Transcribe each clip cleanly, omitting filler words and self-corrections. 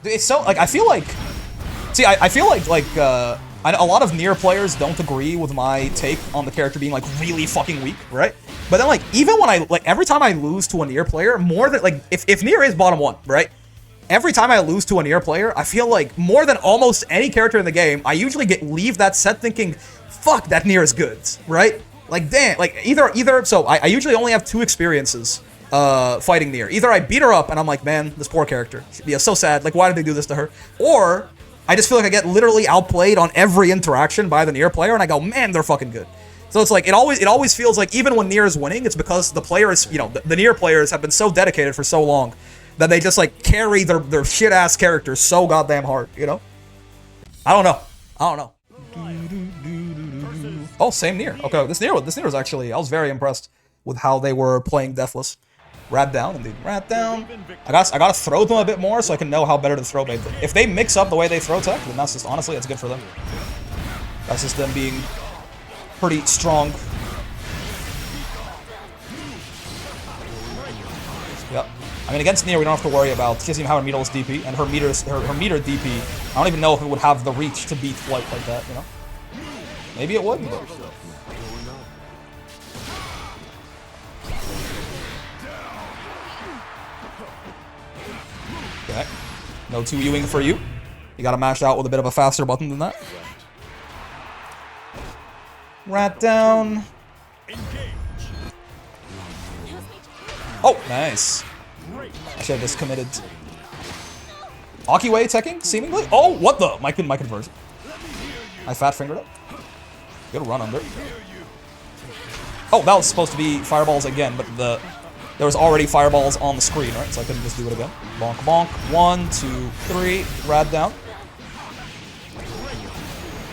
It's so, like, I feel like... See, I feel like a lot of Nier players don't agree with my take on the character being, like, really fucking weak, right? But then, like, even when every time I lose to a Nier player, more than, like, if Nier is bottom 1, right? Every time I lose to a Nier player, I feel like more than almost any character in the game, I usually leave that set thinking, fuck, that Nier is good, right? Like, damn, like, so I usually only have 2 experiences fighting Nier. Either I beat her up and I'm like, man, this poor character. Yeah, so sad. Like, why did they do this to her? Or I just feel like I get literally outplayed on every interaction by the Nier player, and I go, man, they're fucking good. So it's like, it always feels like even when Nier is winning, it's because the players, you know, the Nier players have been so dedicated for so long that they just, like, carry their shit-ass characters so goddamn hard, you know? I don't know. Oh, same Nier. Okay, this Nier was actually, I was very impressed with how they were playing Deathless. Rat down, indeed. Rat down. I gotta throw them a bit more so I can know how better to throw bait them. If they mix up the way they throw tech, then that's just, honestly, that's good for them. That's just them being pretty strong. Yep. I mean, against Nier, we don't have to worry about, she doesn't even have a meterless DP, and her meter DP, I don't even know if it would have the reach to beat Flight like that, you know? Maybe it would, but... Okay. No 2Uing for you. You gotta mash out with a bit of a faster button than that. Rat down. Oh, nice. I should have just committed. Akiway teching, seemingly? Oh, what the? My conversion. I fat fingered it. Good run under. Oh, that was supposed to be fireballs again, but there was already fireballs on the screen, right? So I couldn't just do it again. Bonk, bonk. 1, 2, 3. Rad down.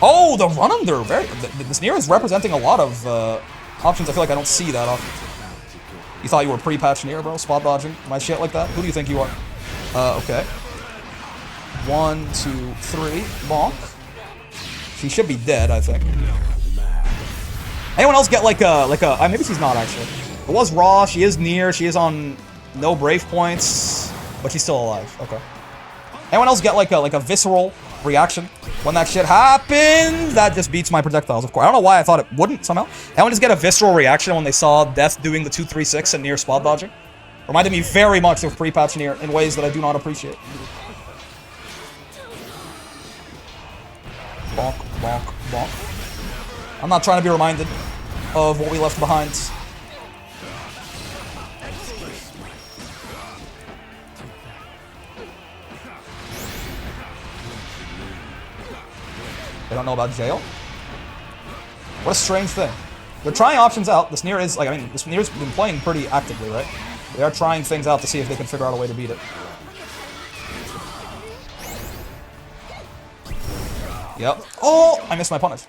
Oh, the run under. This Nier is representing a lot of options. I feel like I don't see that often. You thought you were pre-patch Nier, bro? Spot dodging my shit like that? Who do you think you are? Okay. 1, 2, 3. Bonk. She should be dead, I think. Anyone else get like a maybe she's not actually. It was Raw, she is Nier, she is on no Brave points, but she's still alive. Okay. Anyone else get like a visceral reaction when that shit happened? That just beats my projectiles, of course. I don't know why I thought it wouldn't somehow. Anyone just get a visceral reaction when they saw Death doing the 2-3-6 and Nier spot dodging? Reminded me very much of pre-patch Nier in ways that I do not appreciate. Bonk, bonk, bonk. I'm not trying to be reminded of what we left behind. They don't know about jail? What a strange thing. They're trying options out. This Nier is, like, I mean, this Nier's been playing pretty actively, right? They are trying things out to see if they can figure out a way to beat it. Yep. Oh, I missed my punish.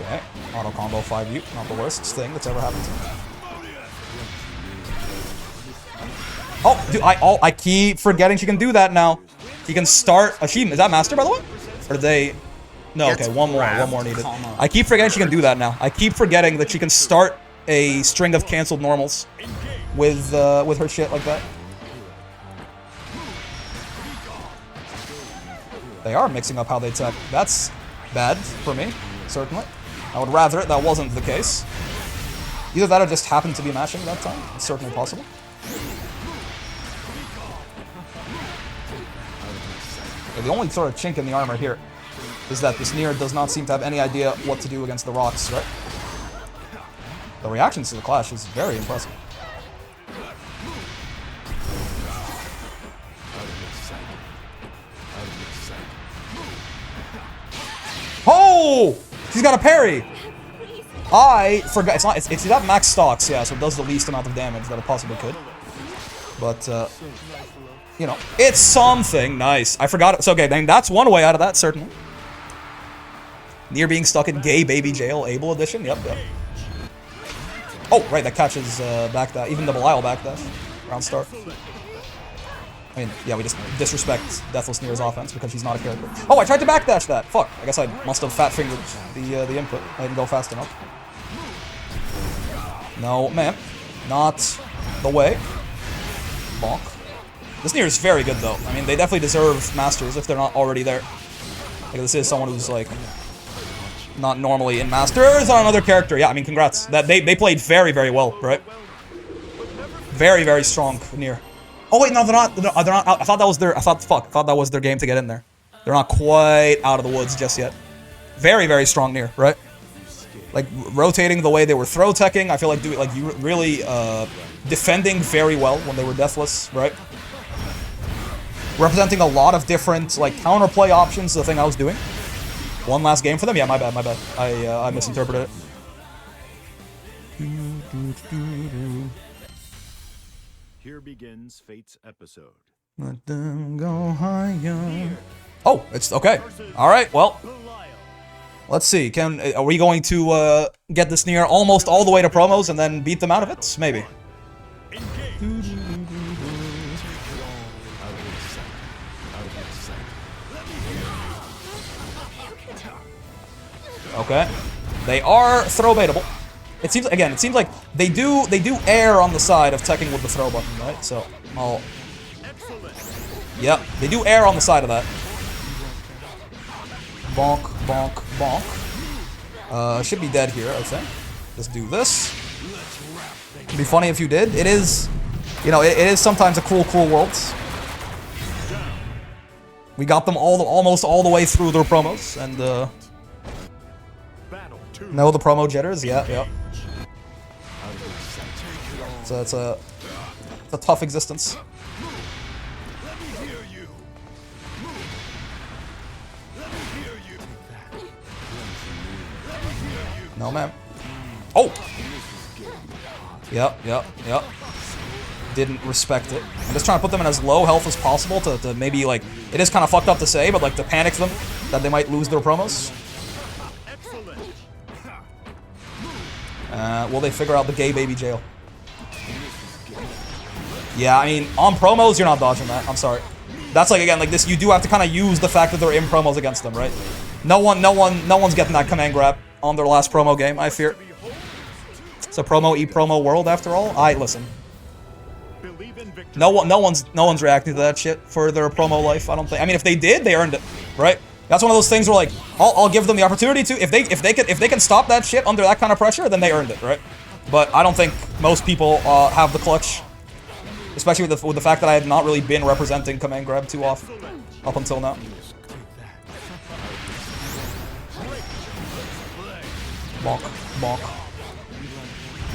Okay. Auto combo 5U. Not the worst thing that's ever happened to me. Oh, dude, I keep forgetting she can do that now. She can start a Is that Master, by the way? Or did they... No, okay, one more needed. I keep forgetting she can do that now. I keep forgetting that she can start a string of canceled normals with her shit like that. They are mixing up how they tech. That's bad for me, certainly. I would rather that wasn't the case. Either that or just happened to be mashing that time. It's certainly possible. Yeah, the only sort of chink in the armor here is that this Nier does not seem to have any idea what to do against the rocks, right? The reactions to the clash is very impressive. Oh! She's got a parry! I forgot. It's not max stocks, yeah, so it does the least amount of damage that it possibly could. But, you know, it's something. Nice. I forgot it. So, okay, then that's one way out of that, certainly. Nier being stuck in gay baby jail, Able edition. Yep. Oh, right, that catches backdash. Even the Belial backdash. Round start. I mean, yeah, we just disrespect Deathless Nier's offense because she's not a character. Oh, I tried to backdash that. Fuck. I guess I must have fat-fingered the input. I didn't go fast enough. No, ma'am. Not the way. Bonk. This Nier is very good, though. I mean, they definitely deserve Masters if they're not already there. Like, this is someone who's, like, not normally in Masters on another character. Yeah, I mean, congrats. That they played very, very well, right? Very, very strong Nier. Oh, wait, no, they're not out. I thought that was their, I thought that was their game to get in there. They're not quite out of the woods just yet. Very, very strong Nier, right? Like, rotating the way they were throw teching. I feel like you really defending very well when they were deathless, right? Representing a lot of different, like, counterplay options, the thing I was doing. One last game for them? Yeah, my bad, my bad. I misinterpreted it. Here begins Fate's episode. Let them go higher. Oh, it's okay. Alright, well. Let's see. Are we going to get this Nier almost all the way to promos and then beat them out of it? Maybe. Okay. They are throw baitable. It seems like they do err on the side of teching with the throw button, right? So I'll. Yep, they do err on the side of that. Bonk, bonk, bonk. Should be dead here, I think. Just do this. It'd be funny if you did. It is, you know, it is sometimes a cool world. We got them almost all the way through their promos, and no, the promo jitters. Yeah. So it's a tough existence. No, man. Oh! Yep. Didn't respect it. I'm just trying to put them in as low health as possible to maybe, like, it is kind of fucked up to say, but, like, to panic them that they might lose their promos. Will they figure out the gay baby jail? Yeah, I mean, on promos, you're not dodging that. I'm sorry. That's, like, again, like this, you do have to kind of use the fact that they're in promos against them, right? No one's getting that command grab on their last promo game, I fear. It's a promo world after all. Listen. No one's reacting to that shit for their promo life. I don't think. I mean, if they did, they earned it, right? That's one of those things where, like, I'll give them the opportunity to. If they can stop that shit under that kind of pressure, then they earned it, right? But I don't think most people have the clutch, especially with the fact that I had not really been representing command grab too often up until now. Bonk, bonk.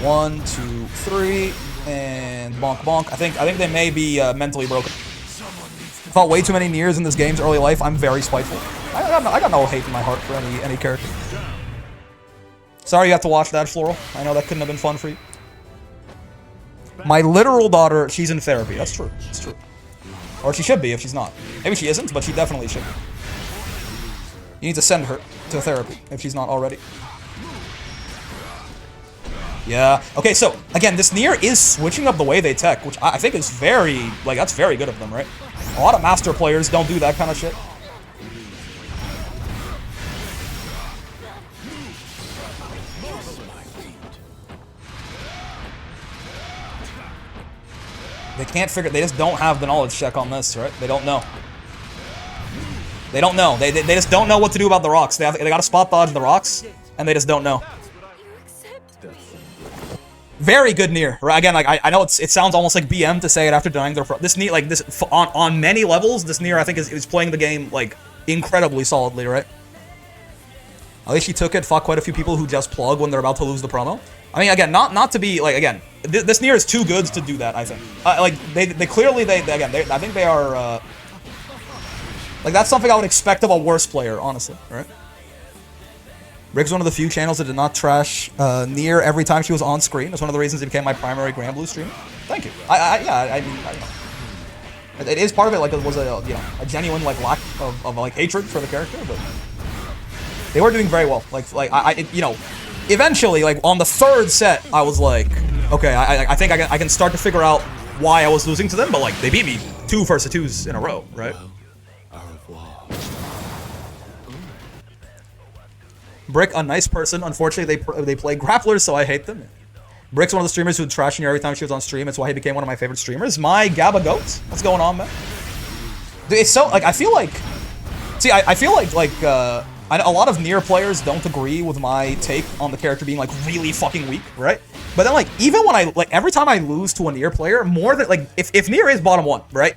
1, 2, 3, and bonk, bonk. I think they may be mentally broken. I fought way too many Niers in this game's early life. I'm very spiteful. I got no hate in my heart for any character. Sorry you have to watch that, Floral. I know that couldn't have been fun for you. My literal daughter, she's in therapy. That's true. It's true. Or she should be if she's not. Maybe she isn't, but she definitely should be. You need to send her to therapy if she's not already. Yeah. Okay, so, again, this Nier is switching up the way they tech, which I think is very, like, that's very good of them, right? A lot of Master players don't do that kind of shit. They can't figure, they just don't have the knowledge check on this, right? They don't know. They don't know. They just don't know what to do about the rocks. They gotta spot dodge the rocks, and they just don't know. Very good Nier, right? Again, like I know it sounds almost like BM to say it after denying their this Nier, like this on many levels. This Nier I think is playing the game like incredibly solidly, right? At least she took it. Fought quite a few people who just plug when they're about to lose the promo. I mean, again, not to be like again. This Nier is too good to do that. I think. Like they clearly I think they are. Like that's something I would expect of a worse player, honestly, right? Rig's one of the few channels that did not trash Nier every time she was on screen. That's one of the reasons it became my primary Grand Blue streamer. Thank you. I mean, it is part of it. Like it was a a genuine like lack of like hatred for the character, but they were doing very well. Like eventually like on the third set, I was like, okay, I think I can start to figure out why I was losing to them. But like they beat me 2 versus 2s in a row, right? Brick, a nice person. Unfortunately, they play grapplers, so I hate them. Brick's one of the streamers who would trash Nier every time she was on stream. It's why he became one of my favorite streamers. My Gabba Goat. What's going on, man? Dude, it's so, like, I feel like... See, I feel like a lot of Nier players don't agree with my take on the character being, like, really fucking weak, right? But then, like, even when I, like, every time I lose to a Nier player, more than, like, if Nier is bottom 1, right?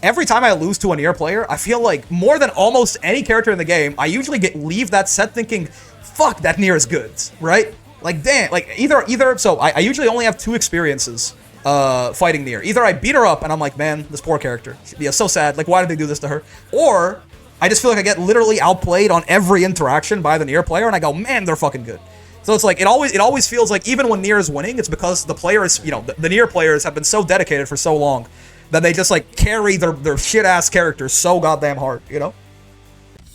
Every time I lose to a Nier player, I feel like more than almost any character in the game, I usually leave that set thinking, fuck, that Nier is good, right? Like, damn, like, either, so I usually only have 2 experiences fighting Nier. Either I beat her up and I'm like, man, this poor character. Yeah, so sad. Like, why did they do this to her? Or I just feel like I get literally outplayed on every interaction by the Nier player and I go, man, they're fucking good. So it's like, it always feels like even when Nier is winning, it's because the player is, you know, the Nier players have been so dedicated for so long that they just, like, carry their shit-ass characters so goddamn hard, you know?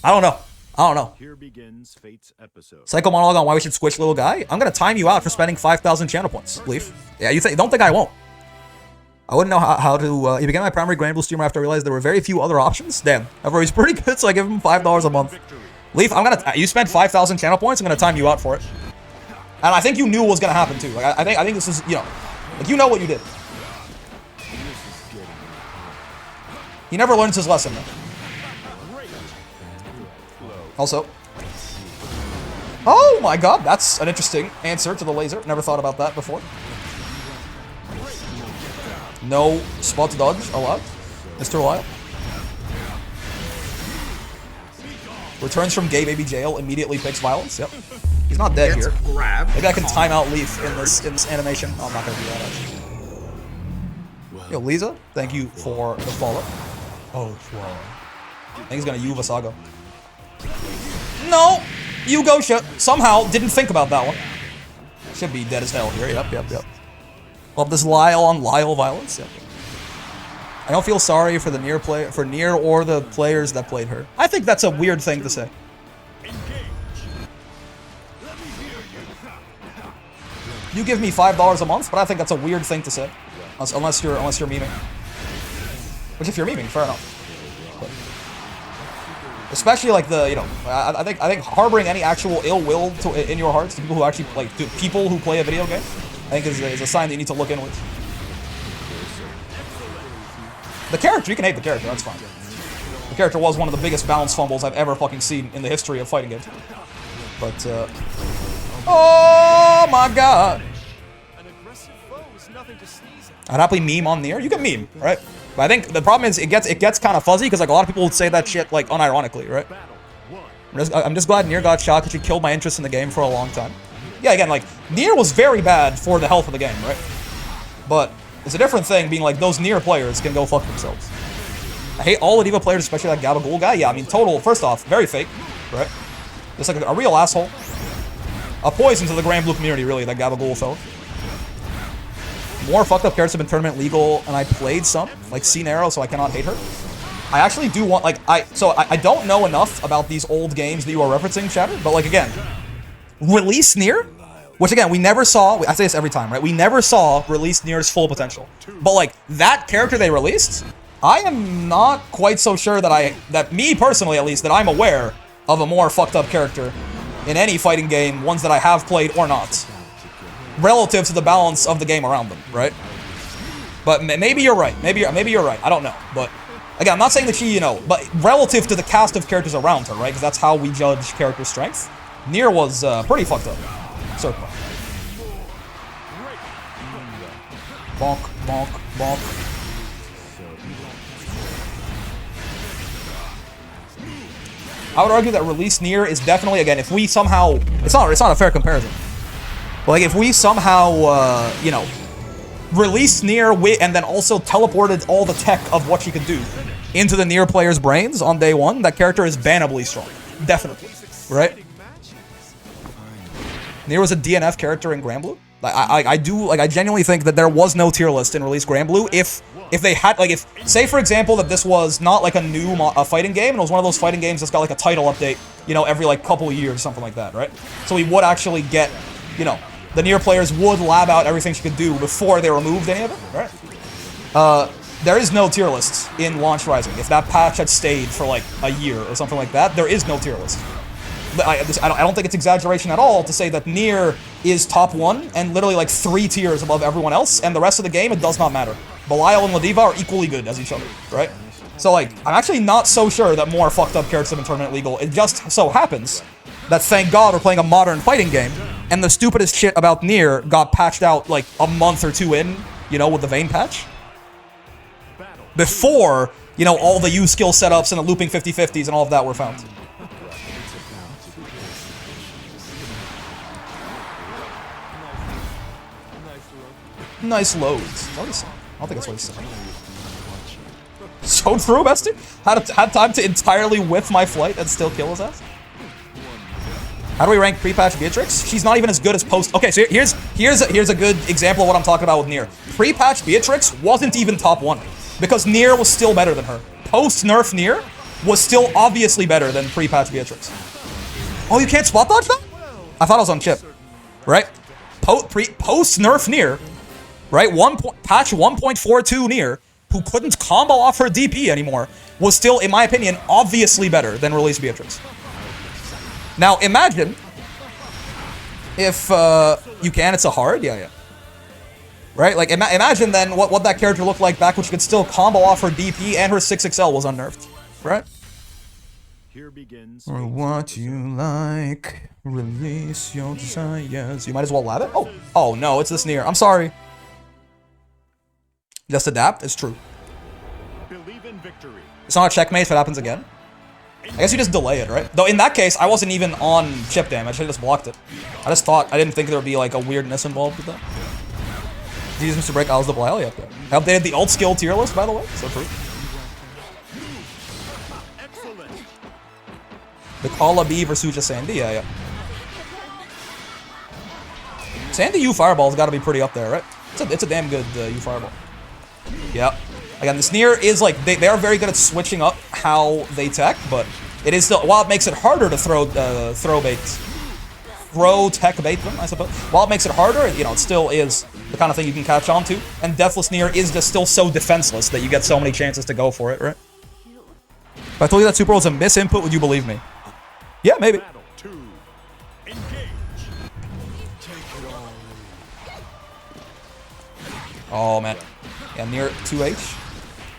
I don't know. Here begins Fate's episode. Psycho monologue on why we should squish little guy. I'm gonna time you out for spending 5,000 channel points, Leaf. Yeah, don't think I won't. I wouldn't know how to, he became my primary Grand Blue streamer after I realized there were very few other options. Damn. However, he's pretty good, so I give him $5 a month. Leaf, you spent 5,000 channel points, I'm gonna time you out for it. And I think you knew what was gonna happen too. Like, I think this is, you know, like, you know what you did. He never learns his lesson, man. Also. Oh my god, that's an interesting answer to the laser. Never thought about that before. No spot dodge allowed. Mr. Lyle. Returns from gay baby jail, immediately picks violence. Yep. He's not dead here. Maybe I can time out Leaf in this animation. Oh, I'm not gonna do that actually. Yo, Lisa, thank you for the follow. Oh, wow. I think he's gonna Yuva No! Yugosha somehow didn't think about that one. Should be dead as hell here. Yep. Love this Lyle on Lyle violence. Yep. I don't feel sorry for the Nier or the players that played her. I think that's a weird thing to say. You give me $5 a month, but I think that's a weird thing to say. Unless you're memeing. Which, if you're memeing, fair enough. But especially like the, you know, I think harboring any actual ill will in your hearts to people who actually people who play a video game, I think is a sign that you need to look inwards. The character, you can hate the character, that's fine. The character was one of the biggest bounce fumbles I've ever fucking seen in the history of fighting games. But oh my god. I'd happily meme on Nier. You can meme, right? But I think the problem is it gets kind of fuzzy because like a lot of people would say that shit like unironically, right? I'm just glad Nier got shot because she killed my interest in the game for a long time. Yeah, again, like Nier was very bad for the health of the game, right? But it's a different thing being like those Nier players can go fuck themselves. I hate all the Diva players, especially that Gabagool guy. Yeah, I mean, total. First off, very fake, right? Just like a real asshole. A poison to the Grand Blue community, really, that Gabagool fella. More fucked up characters have been tournament legal, and I played some, like Arrow, so I cannot hate her. I actually do want, like, I don't know enough about these old games that you are referencing, Shatter, but like, again, release Nier, which again, we never saw, I say this every time, right? We never saw release Nier's full potential. But like, that character they released, I am not quite so sure that me personally at least, that I'm aware of a more fucked up character in any fighting game, ones that I have played or not. Relative to the balance of the game around them, right? But maybe you're right. Maybe you're right. I don't know. But again, I'm not saying that she, you know, but relative to the cast of characters around her, right? Because that's how we judge character strength. Nier was pretty fucked up. Circle. Bonk, bonk, bonk. I would argue that release Nier is definitely, again, if we somehow, it's not a fair comparison. But like if we somehow, you know, released Nier and then also teleported all the tech of what she could do into the Nier player's brains on day one, that character is bannably strong. Definitely. Right? Nier was a DNF character in Granblue. I genuinely think that there was no tier list in release Granblue if they had, like, if, say for example that this was not like a new fighting game, and it was one of those fighting games that's got like a title update, you know, every like couple of years or something like that, right? So we would actually get, you know, the Nier players would lab out everything she could do before they removed any of it, right? There is no tier list in Launch Rising. If that patch had stayed for like a year or something like that, there is no tier list. I don't think it's exaggeration at all to say that Nier is top 1 and literally like 3 tiers above everyone else, and the rest of the game, it does not matter. Belial and Ladiva are equally good as each other, right? So, like, I'm actually not so sure that more fucked up characters have been tournament legal. It just so happens that, thank God, we're playing a modern fighting game, and the stupidest shit about Nier got patched out, like, a month or 2 in, you know, with the Vayne patch. Before, you know, all the U-skill setups and the looping 50-50s and all of that were found. Nice loads. What is that? I don't think that's what he said. Showed through, bestie? Had time to entirely whiff my flight and still kill his ass? How do we rank pre-patch Beatrix? She's not even as good as post. Okay, so here's a good example of what I'm talking about with Nier. Pre-patch Beatrix wasn't even top 1 because Nier was still better than her. Post-nerf Nier was still obviously better than pre-patch Beatrix. Oh, you can't spot dodge that? I thought I was on chip, right? Post-nerf Nier, right? Patch 1.42 Nier, who couldn't combo off her DP anymore, was still, in my opinion, obviously better than release Beatrix. Now, imagine if you can, it's a hard, yeah. Right? Like, imagine then what that character looked like back when she could still combo off her DP and her 6XL was unnerved, right? Here begins. Or what you like, release your desires. You might as well lab it? Oh no, it's this Nier. I'm sorry. Just adapt, it's true. Believe in victory. It's not a checkmate if it happens again. I guess you just delay it, right? Though in that case, I wasn't even on chip damage. I just blocked it. I didn't think there would be like a weirdness involved with that. Did you use Mr. Break? I was the Belial, yep. I updated the ult skill tier list, by the way, so true. Excellent. The Kala B versus Suja Sandy, yeah. Sandy U Fireball's gotta be pretty up there, right? It's a damn good U Fireball. Yep. Again, this Nier is like, they are very good at switching up how they tech, but it is still, while it makes it harder to throw tech bait them, I suppose. While it makes it harder, you know, it still is the kind of thing you can catch on to. And Deathless Nier is just still so defenseless that you get so many chances to go for it, right? If I told you that Super World's a misinput, would you believe me? Yeah, maybe. Battle 2. Engage. Oh, man. Yeah, Nier 2H.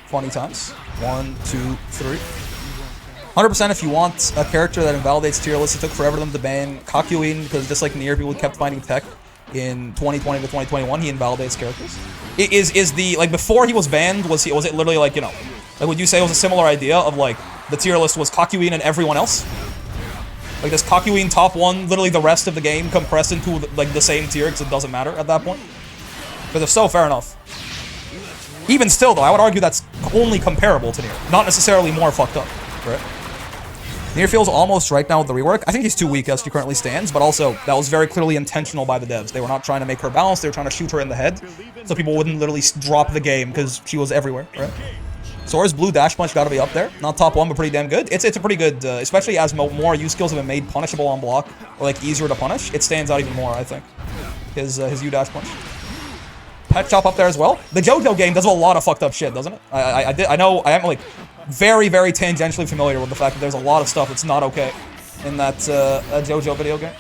20 times. 1, 2, 3. 100% if you want a character that invalidates tier lists. It took forever for them to ban Kakyoin, because just like Nier, people kept finding tech in 2020 to 2021. He invalidates characters. Is the, like, before he was banned, was it literally like, you know, like, would you say it was a similar idea of like the tier list was Kakyoin and everyone else? Like, this Kakyoin top 1, literally the rest of the game compressed into like the same tier because it doesn't matter at that point? Because if so, fair enough. Even still, though, I would argue that's only comparable to Nier, not necessarily more fucked up, right? Nier feels almost right now with the rework. I think he's too weak as she currently stands, but also that was very clearly intentional by the devs. They were not trying to make her balanced, they were trying to shoot her in the head, so people wouldn't literally drop the game because she was everywhere, right? Sora's blue dash punch gotta be up there. Not top 1, but pretty damn good. It's a pretty good, especially as more U skills have been made punishable on block, or like easier to punish, it stands out even more, I think. His U dash punch. Pet Chop up there as well. The JoJo game does a lot of fucked up shit, doesn't it? I know I am like very, very tangentially familiar with the fact that there's a lot of stuff that's not okay in that JoJo video game.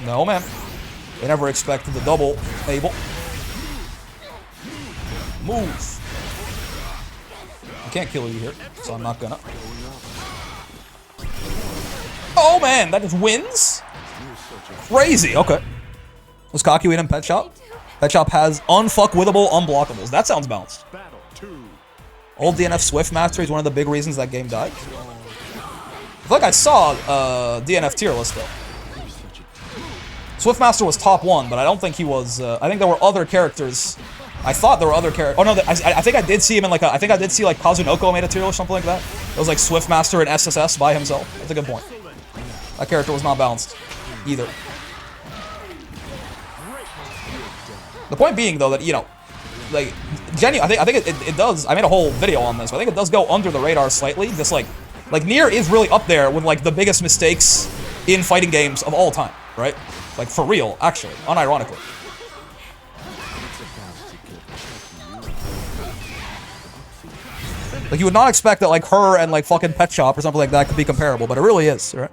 No, man. They never expected the double, Abel. Move. I can't kill you here, so I'm not gonna. Oh, man, that just wins? Crazy, okay. Was Kakyoin and Pet Shop? Pet Shop has unfuckwithable unblockables. That sounds balanced. Old DNF Swift Master is one of the big reasons that game died. I feel like I saw DNF tier list, though. Swiftmaster was top 1, but I don't think he was, I think there were other characters. I thought there were other characters. Oh, no, I think I did see him in, like, I think I did see, like, Kazunoko made a tier list or something like that. It was, like, Swiftmaster and SSS by himself. That's a good point. That character was not balanced, either. The point being, though, that, you know, like, I think it does, I made a whole video on this, but I think it does go under the radar slightly. Just, like, Nier is really up there with, like, the biggest mistakes in fighting games of all time, right? Like, for real, actually, unironically. Like, you would not expect that, like, her and, like, fucking Pet Shop or something like that could be comparable, but it really is, right?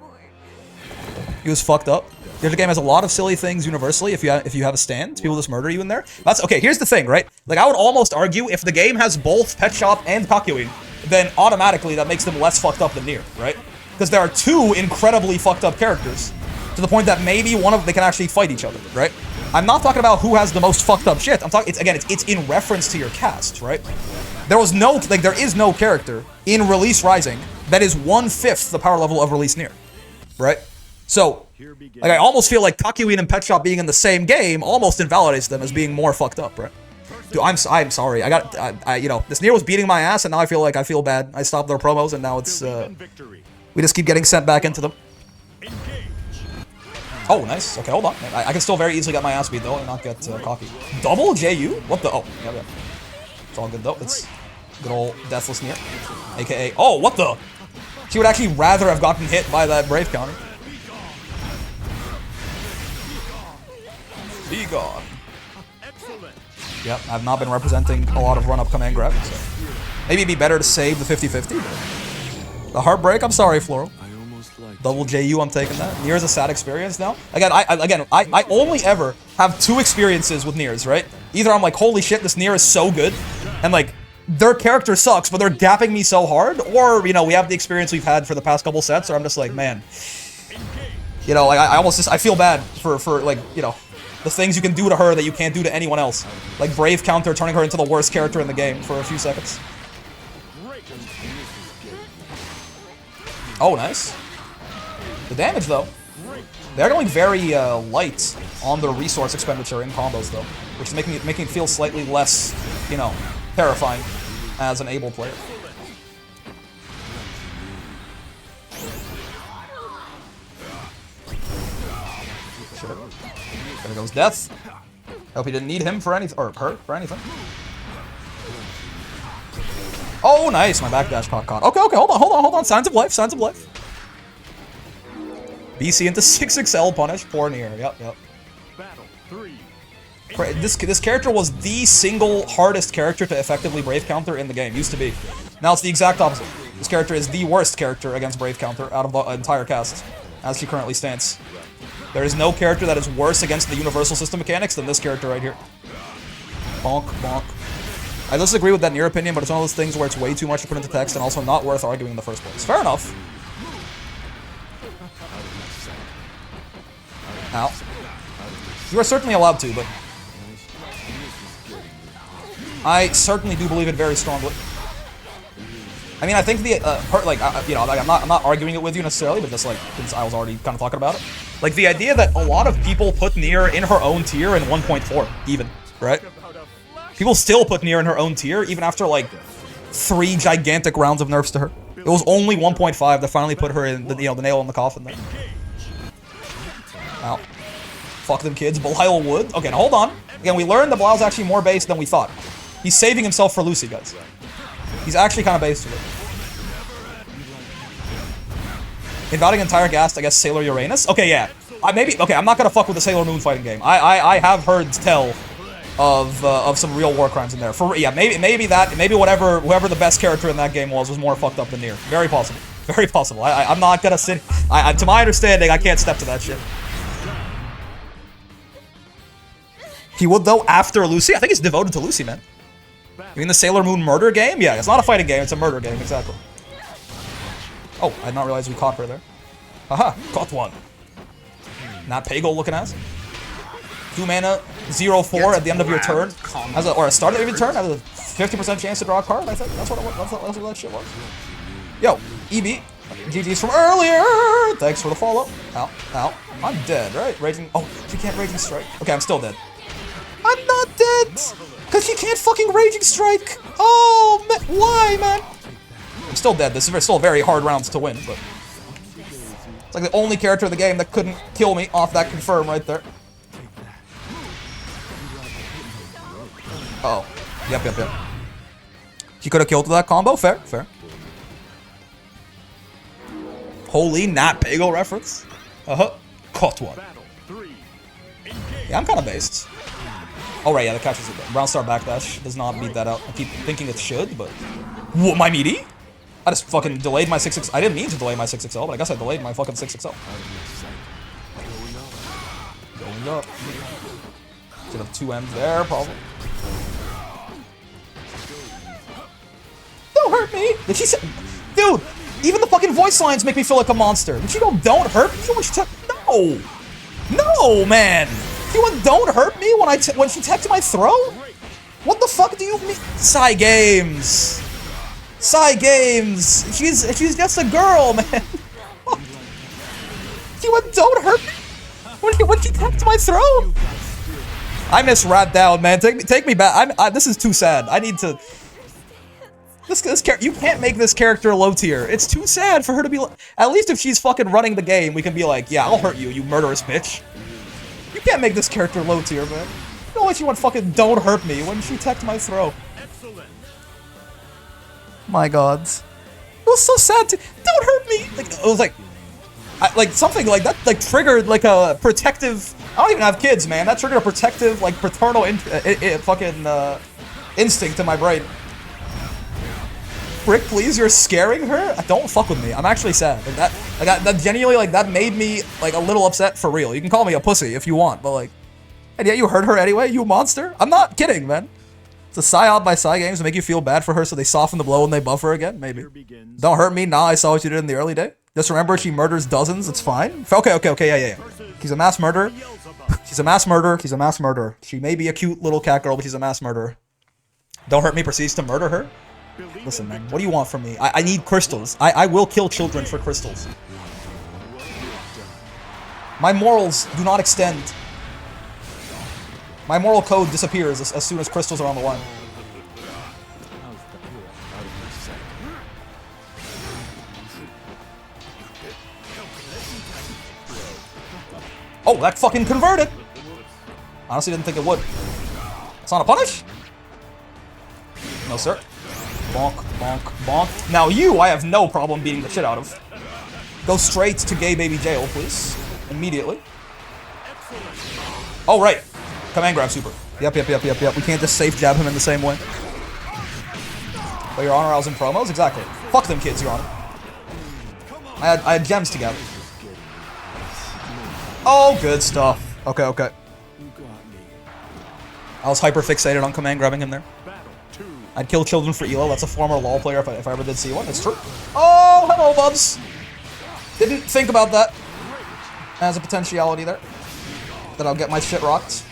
He was fucked up. The other game has a lot of silly things universally. If you have a stand, people just murder you in there. That's okay. Here's the thing, right? Like, I would almost argue if the game has both Pet Shop and Kakyoin, then automatically that makes them less fucked up than Nier, right? Because there are two incredibly fucked up characters, to the point that maybe one of them, they can actually fight each other, right? I'm not talking about who has the most fucked up shit. I'm talking, it's in reference to your cast, right? There is no character in Release Rising that is 1/5 the power level of Release Nier, right? So, like, I almost feel like Kakyoin and Pet Shop being in the same game almost invalidates them as being more fucked up, right? Dude, I'm sorry. You know, this Nier was beating my ass, and now I feel bad. I stopped their promos, and now it's, we just keep getting sent back into them. Oh, nice. Okay, hold on. I can still very easily get my ass beat, though, and not get cocky. Double JU? What the? Oh, yeah. It's all good, though. It's good old Deathless Nier. AKA, oh, what the? She would actually rather have gotten hit by that Brave counter. Be gone. Yep, I've not been representing a lot of run-up command grab, so maybe it'd be better to save the 50-50. The Heartbreak, I'm sorry, Floral. Double JU, I'm taking that. Nier is a sad experience now. Again, I only ever have two experiences with Niers, right? Either I'm like, holy shit, this Nier is so good, and like, their character sucks, but they're gapping me so hard, or, you know, we have the experience we've had for the past couple sets, or I'm just like, man, you know, like, I feel bad for like, you know, the things you can do to her that you can't do to anyone else. Like Brave counter, turning her into the worst character in the game for a few seconds. Oh, nice. The damage, though. They're going very light on their resource expenditure in combos, though, which is making it feel slightly less, you know, terrifying as an able player. Sure. There goes Death. I hope he didn't need him for anything, or her for anything. Oh, nice. My backdash caught. Okay, hold on. Signs of life. BC into 6XL punish. Poor Nier. Yep. This character was the single hardest character to effectively Brave counter in the game. Used to be. Now it's the exact opposite. This character is the worst character against Brave counter out of the entire cast, as she currently stands. There is no character that is worse against the universal system mechanics than this character right here. Bonk, bonk. I disagree with that Nier opinion, but it's one of those things where it's way too much to put into text and also not worth arguing in the first place. Fair enough. Ow. You are certainly allowed to, but I certainly do believe it very strongly. I mean, I think the you know, like, I'm not arguing it with you necessarily, but just like, since I was already kind of talking about it, like the idea that a lot of people put Nier in her own tier in 1.4, even, right? People still put Nier in her own tier, even after like 3 gigantic rounds of nerfs to her. It was only 1.5 that finally put her in the, you know, the nail in the coffin there. Ow. Fuck them kids. Belial Wood. Okay, now hold on. Again, we learned that Belial's actually more based than we thought. He's saving himself for Lucy, guys. He's actually kind of based with it. Inviting entire cast, I guess Sailor Uranus? Okay, yeah. Okay, I'm not gonna fuck with the Sailor Moon fighting game. I have heard tell of some real war crimes in there. Maybe whoever the best character in that game was more fucked up than Nier. Very possible. Very possible. I'm not gonna sit. To my understanding, I can't step to that shit. He would, though, after Lucy. I think he's devoted to Lucy, man. You mean the Sailor Moon murder game? Yeah, it's not a fighting game, it's a murder game, exactly. Oh, I did not realize we caught her there. Haha, caught one. Not Pagel looking ass. 2 mana, 0/4 at the end of your turn. Or a start of your turn, has a 50% chance to draw a card, I think. That's what that shit was. Yo, EB. GG's from earlier! Thanks for the follow. Ow. I'm dead, right? Raging. Oh, she can't Raging Strike. Okay, I'm still dead. I'm not dead! Because she can't fucking Raging Strike! Oh, man. Why, man? I'm still dead. This is still very hard rounds to win, but it's like the only character in the game that couldn't kill me off that confirm right there. Uh oh. Yep. He could have killed that combo. Fair. Holy Nat Pagel reference. Caught one. Yeah, I'm kind of based. Oh, right, yeah, the catch is a round star backdash. Does not beat that out. I keep thinking it should, but What, my meaty? I just fucking delayed my 6XL. I didn't mean to delay my 6XL, but I guess I delayed my fucking 6XL. Going up. Should have 2 M's there, probably. Don't hurt me! Did she say... Dude, even the fucking voice lines make me feel like a monster. Did she go, don't hurt me when she No! No, man! She went, don't hurt me when she tapped my throat? What the fuck do you mean? Psy Games! Psy Games! She's just a girl, man! She went, don't hurt me when she tapped my throat? I miss Rat Down, man. Take me back. This is too sad. I need to... This you can't make this character low tier. It's too sad for her to be... At least if she's fucking running the game, we can be like, yeah, I'll hurt you, you murderous bitch. You can't make this character low tier, man. No way she went fucking don't hurt me when she teched my throat. Excellent. My god. It was so sad to... Don't hurt me! Like, it was like something like that, like, triggered, like, a protective... I don't even have kids, man. That triggered a protective, like, paternal instinct in my brain. Frick, please, you're scaring her? Don't fuck with me. I'm actually sad. Like, that genuinely, like, that made me, like, a little upset for real. You can call me a pussy if you want, but, like... And yet you hurt her anyway, you monster? I'm not kidding, man. It's a psyop by Psy Games to make you feel bad for her so they soften the blow and they buff her again? Maybe. Don't hurt me. Nah, I saw what you did in the early day. Just remember, she murders dozens. It's fine. Okay, yeah. She's a mass murderer. She's a mass murderer. She's a mass murderer. She may be a cute little cat girl, but she's a mass murderer. Don't hurt me proceeds to murder her? Listen, man, what do you want from me? I need crystals. I will kill children for crystals. My morals do not extend. My moral code disappears as soon as crystals are on the line. Oh, that fucking converted! Honestly, didn't think it would. It's not a punish? No, sir. Bonk, bonk, bonk. Now you, I have no problem beating the shit out of. Go straight to gay baby jail, please. Immediately. Oh, right. Command grab super. Yep. We can't just safe jab him in the same way. But Your Honor, I was in promos? Exactly. Fuck them kids, Your Honor. I had gems to gather. Oh, good stuff. Okay. I was hyper fixated on command grabbing him there. I'd kill children for Elo. That's a former LoL player if I ever did see one. It's true. Oh, hello, Bubs. Didn't think about that. As a potentiality there. That I'll get my shit rocked.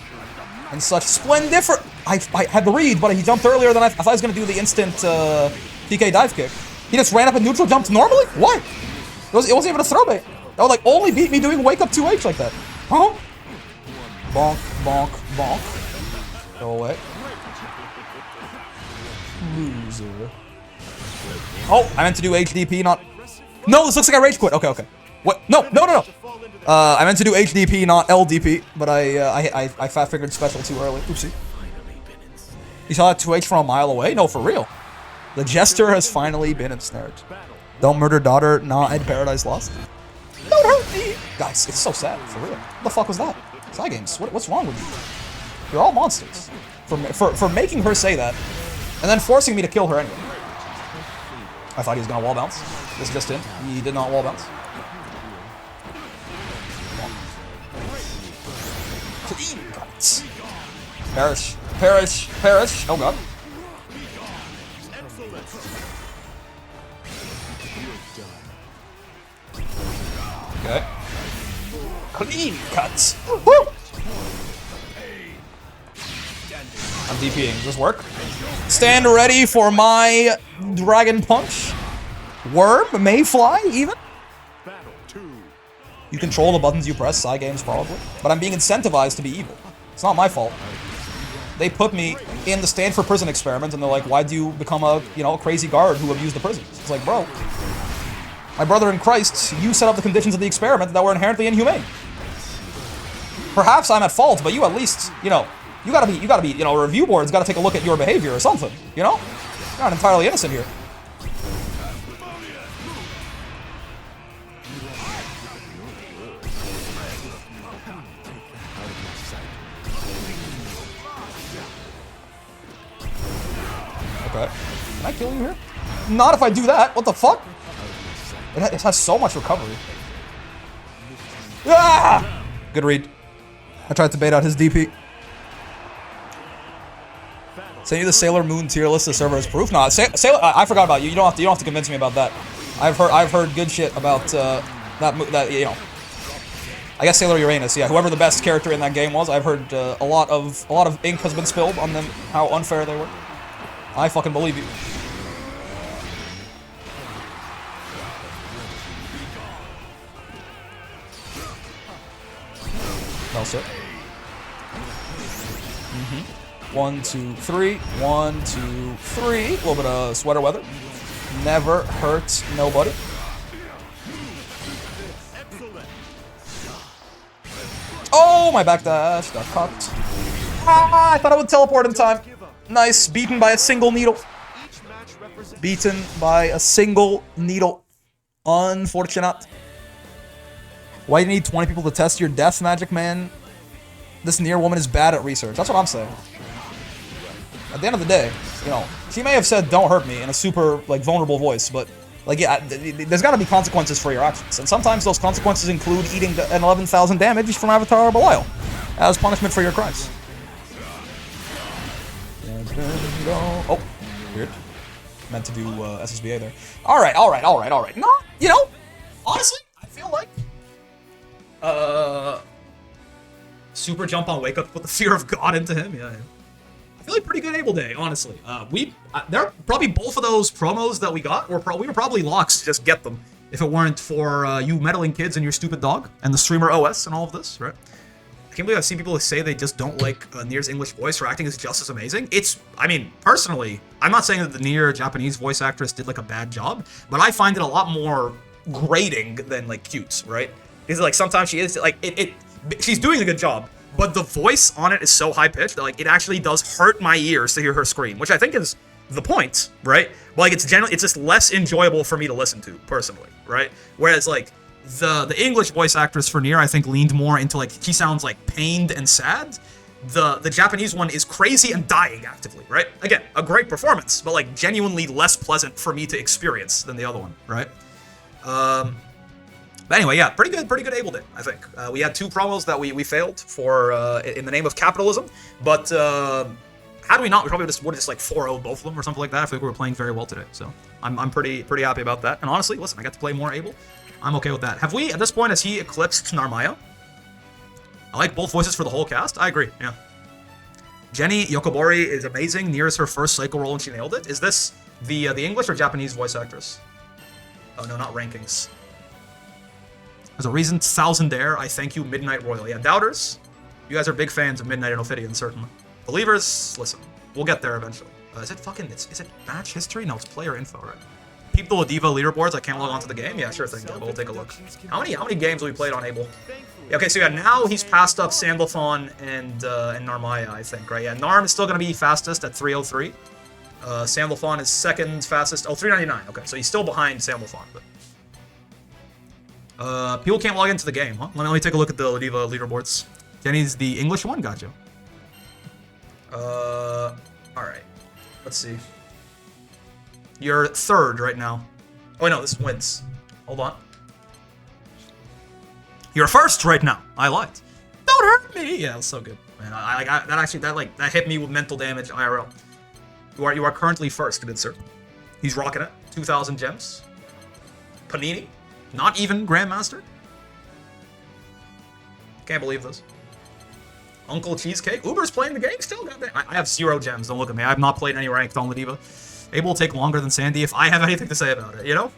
And such splendifer. I had the read, but he jumped earlier than I thought he was going to do the instant PK dive kick. He just ran up and neutral jumped normally? Why? It wasn't even a throw bait. That would, like, only beat me doing wake up 2H like that. Huh? Bonk, bonk, bonk. Go away. Loser. Oh, I meant to do HDP, not... No, this looks like I rage quit. Okay. What? No. I meant to do HDP, not LDP, but I fat-fingered special too early. Oopsie. You saw that 2H from a mile away? No, for real. The Jester has finally been ensnared. Don't murder daughter, not in Paradise Lost. Don't hurt me! Guys, it's so sad, for real. What the fuck was that? Psy Games, what's wrong with you? You're all monsters. For making her say that, and then forcing me to kill her anyway. I thought he was gonna wall bounce. This just in. He did not wall bounce. Clean cuts. Perish. Oh god. Okay. Clean cuts. Woo! I'm DPing. Does this work? Stand ready for my Dragon Punch. Worm, Mayfly, even? You control the buttons you press, Psy Games probably. But I'm being incentivized to be evil. It's not my fault. They put me in the Stanford prison experiment and they're like, why do you become a, crazy guard who abused the prisons? It's like, bro, my brother in Christ, you set up the conditions of the experiment that were inherently inhumane. Perhaps I'm at fault, but you at least, you gotta be, a review board's gotta take a look at your behavior or something, You're not entirely innocent here. Okay. Can I kill you here? Not if I do that. What the fuck? It has so much recovery. Ah! Good read. I tried to bait out his DP. Send you the Sailor Moon tier list. The server is proof. Nah, Sailor. I forgot about you. You don't have to convince me about that. I've heard good shit about that. You know. I guess Sailor Uranus. Yeah, whoever the best character in that game was. I've heard a lot of ink has been spilled on them. How unfair they were. I fucking believe you. That's it. 1, 2, 3. 1, 2, 3. A little bit of sweater weather. Never hurts nobody. Oh, my backdash got caught. Ah, I thought I would teleport in time. Nice. Beaten by a single needle. Beaten by a single needle. Unfortunate. Why do you need 20 people to test your death, Magic Man? This Nier woman is bad at research. That's what I'm saying. At the end of the day, you know, she may have said "don't hurt me" in a super like vulnerable voice, but like yeah, there's got to be consequences for your actions, and sometimes those consequences include eating an 11,000 damage from Avatar Belial as punishment for your crimes. Oh, weird. Meant to do SSBA there. All right. No, you know, honestly, I feel like super jump on wake up, put the fear of God into him. Yeah. I feel like pretty good Able Day, honestly. There probably both of those promos that we got we were probably locks to just get them if it weren't for you meddling kids and your stupid dog and the streamer OS and all of this, right? I can't believe I've seen people say they just don't like Nier's English voice. Her acting is just as amazing. I mean, personally, I'm not saying that the Nier Japanese voice actress did like a bad job, but I find it a lot more grating than like cute, right? Because like sometimes she is like she's doing a good job, but the voice on it is so high pitched that like it actually does hurt my ears to hear her scream, which I think is the point, right? But like it's just less enjoyable for me to listen to personally, right? Whereas like the English voice actress for Nier, I think, leaned more into like she sounds like pained and sad. The Japanese one is crazy and dying actively, right? Again, a great performance, but like genuinely less pleasant for me to experience than the other one, right? But anyway, yeah, pretty good Able Day, I think. We had 2 promos that we failed for in the name of capitalism, but had we not, we probably would have just like 4-0'd both of them or something like that. I feel like we were playing very well today, so I'm pretty happy about that. And honestly, listen, I got to play more Able. I'm okay with that. Have we, at this point, has he eclipsed Narmaya? I like both voices for the whole cast. I agree, yeah. Jenny Yokobori is amazing. Nier is her first Psycho role and she nailed it. Is this the English or Japanese voice actress? Oh no, not rankings. There's a reason, Thousandaire, I thank you, Midnight Royal. Yeah, doubters, you guys are big fans of Midnight and Ophidian, certainly. Believers, listen, we'll get there eventually. Is it match history? No, it's player info, right? Keep the Ladiva leaderboards. I can't log on to the game. Yeah, sure thing. We'll take a look. How many games have we played on Able? Yeah, okay, so yeah, now he's passed up Sandalphon and Narmaya, I think, right? Yeah, Narm is still gonna be fastest at 303. Sandalphon is second fastest. Oh, 399. Okay, so he's still behind Sandalphon, but people can't log into the game, huh? Let me take a look at the Ladiva leaderboards. Jenny's the English one. Gotcha. All right. Let's see. You're third right now. Oh, wait, no, this wins. Hold on. You're first right now. I lied. Don't hurt me. Yeah, that's so good, man. That hit me with mental damage. IRL. You are currently first, good sir. He's rocking it. 2,000 gems. Panini. Not even Grandmaster. Can't believe this. Uncle Cheesecake. Uber's playing the game still. Goddamn. I have 0 gems. Don't look at me. I have not played any ranked on Ladiva. Able to take longer than Sandy if I have anything to say about it. You know,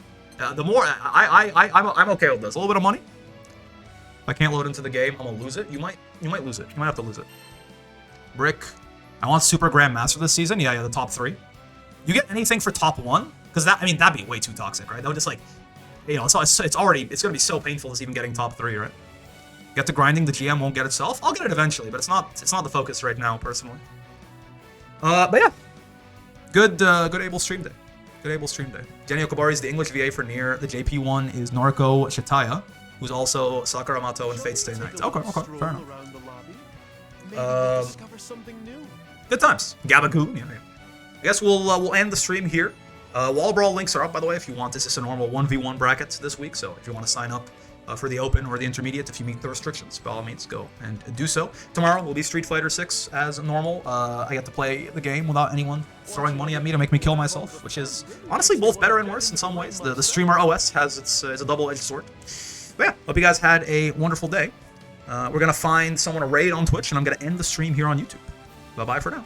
the more I'm okay with this. A little bit of money. If I can't load into the game, I'm gonna lose it. You might lose it. You might have to lose it. Brick. I want Super Grandmaster this season. Yeah, the top 3. You get anything for top 1? Because that'd be way too toxic, right? That would just like, you know, it's gonna be so painful just even getting top 3, right? Get to grinding, the GM won't get itself. I'll get it eventually, but it's not the focus right now, personally. But yeah. Good Able stream day. Good Able stream day. Jenny Okobari is the English VA for Nier. The JP one is Noriko Shitaya, who's also Sakura Mato and Fate Stay Night. Okay, fair enough. Good times. Gabagoo. Yeah. I guess we'll end the stream here. Wall Brawl links are up, by the way, if you want. This is a normal 1v1 bracket this week, so if you want to sign up for the Open or the Intermediate, if you meet the restrictions, by all means, go and do so. Tomorrow will be Street Fighter 6 as normal. I get to play the game without anyone throwing money at me to make me kill myself, which is honestly both better and worse in some ways. The streamer OS has its is a double-edged sword. But yeah, hope you guys had a wonderful day. We're going to find someone to raid on Twitch, and I'm going to end the stream here on YouTube. Bye-bye for now.